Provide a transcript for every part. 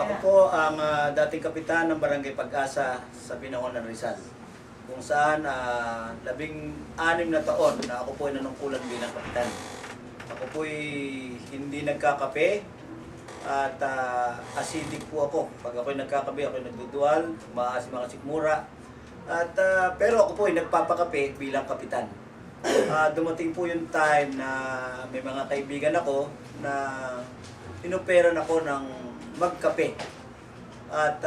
Ako po ang dating kapitan ng Barangay Pag-asa sa Binangonan, Rizal. Kung saan 16 na taon na ako po ay nanungkulan bilang kapitan. Ako po ay hindi nagkakape at acidic po ako. Pag ako ay nagkakape, ako ay nagdudual, maasim mga sikmura. At, pero ako po ay nagpapakape bilang kapitan. Dumating po yung time na may mga kaibigan ako na inoperan ako ng magkape. At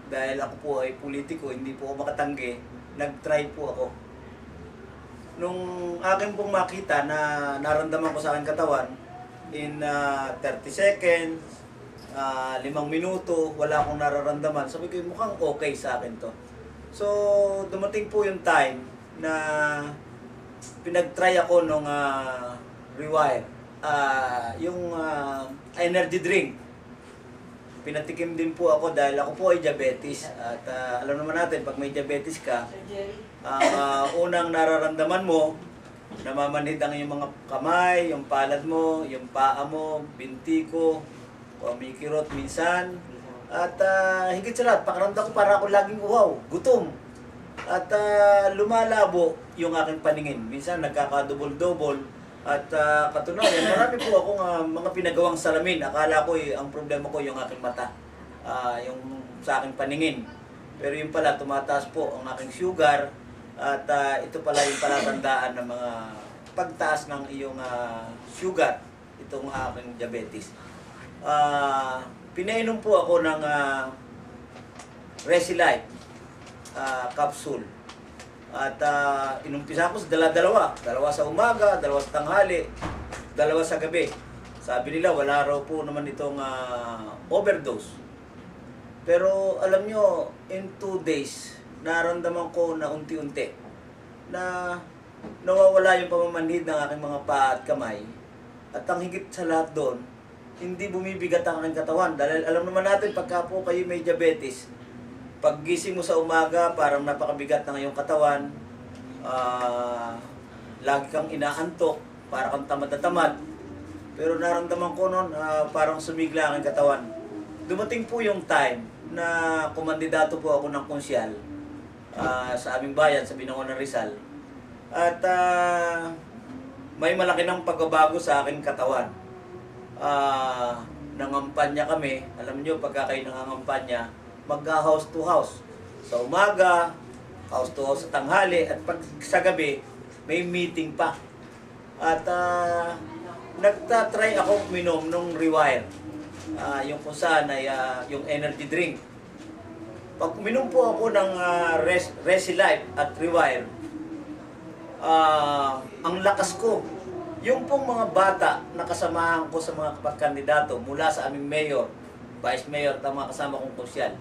dahil ako po ay politiko, hindi po ako makatanggi, nag-try po ako. Nung akin pong makita na naramdaman ko sa aking katawan, in 30 seconds, 5 minuto, wala akong nararamdaman. Sabi ko, mukhang okay sa akin to. So, dumating po yung time na pinag-try ako nung Rewire. Yung energy drink. Pinatikim din po ako dahil ako po ay diabetes. At alam naman natin, pag may diabetes ka, unang nararamdaman mo, namamanhid ang iyong mga kamay, yung palad mo, yung paa mo, binti ko, kumikirot minsan. At higit sa lahat, pakiramdam ko para ako laging uhaw, gutom. At lumalabo yung aking paningin. Minsan nagkakadouble-double. At katunayan, marami po akong mga pinagawang salamin. Akala ko ang problema ko yung aking mata, yung sa aking paningin. Pero yung pala, tumataas po ang aking sugar. At ito pala yung palatandaan ng mga pagtaas ng iyong sugar, itong aking diabetes. Pinainom po ako ng Resilife capsule. At inumpisa ko sa dalawa sa umaga, dalawa sa tanghali, dalawa sa gabi. Sabi nila wala raw po naman itong overdose. Pero alam nyo, in 2 days, naramdaman ko na unti-unti na nawawala yung pamamanhid ng aking mga paa at kamay. At ang higit sa lahat doon, hindi bumibigat ang aking katawan. Dahil alam naman natin, pagka po kayo may diabetes, pag gising mo sa umaga, parang napakabigat ng iyong katawan. Lagi kang inaantok, parang kang tamad na tamad. Pero naramdaman ko noon, parang sumigla ang katawan. Dumating po yung time na kumandidato po ako ng konsyal sa aming bayan, sa Binangonan, Rizal. At may malaki ng pagbabago sa aking katawan. Nangampanya kami. Alam niyo, pagka kayo nangangampanya, mag-house to house. Sa umaga, house to house sa tanghali, at pag sa gabi, may meeting pa. At nagtatry ako minom nung Rewire. Yung kung saan ay yung energy drink. Pag minom po ako ng Resilife at Rewire, ang lakas ko. Yung pong mga bata na kasamahan ko sa mga kandidato mula sa aming mayor, vice mayor at mga kasama kong konsyal,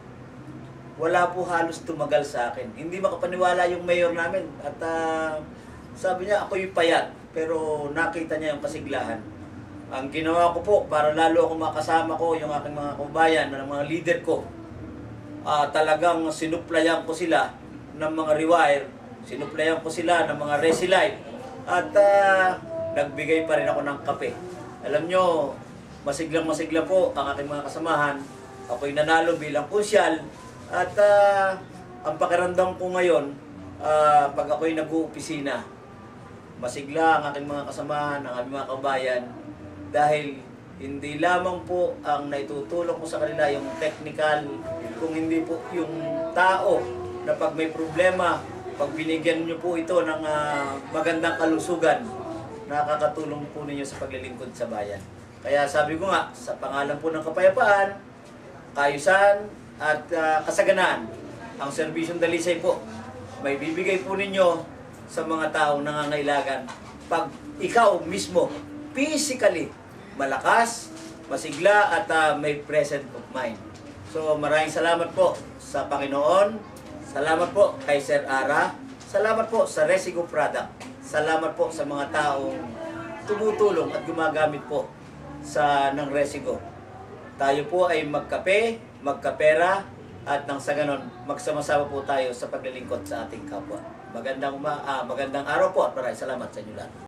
wala po halos tumagal sa akin. Hindi makapaniwala yung mayor namin. At sabi niya, ako yung payat. Pero nakita niya yung kasiglahan. Ang ginawa ko po, para lalo ako makasama ko, yung aking mga kabayan, ng mga leader ko, talagang sinuplayan ko sila ng mga Rewire, sinuplayan ko sila ng mga Resilife, at nagbigay pa rin ako ng kape. Alam nyo, masiglang-masigla po ang aking mga kasamahan. Ako'y nanalo bilang konsyal. At ang pakiramdam ko ngayon, pag ako'y nag-uopisina, masigla ang aking mga kasamahan, ang aming mga kabayan, dahil hindi lamang po ang naitutulong ko sa kanila yung technical, kung hindi po yung tao na pag may problema, pag binigyan nyo po ito ng magandang kalusugan, nakakatulong po ninyo sa paglilingkod sa bayan. Kaya sabi ko nga, sa pangalan po ng kapayapaan, kaayusan, at kasaganaan, ang serbisyong dalisay po, may bibigay po ninyo sa mga taong nangangailangan pag ikaw mismo, physically, malakas, masigla, at may presence of mind. So maraming salamat po sa Panginoon, salamat po kay Sir Ara, salamat po sa Resigo product, salamat po sa mga taong tumutulong at gumagamit po ng Resigo. Tayo po ay magkape, magkapera, at nang sa ganon, magsama-sama po tayo sa paglilingkod sa ating kapwa. Magandang araw po at maraming salamat sa inyo lahat.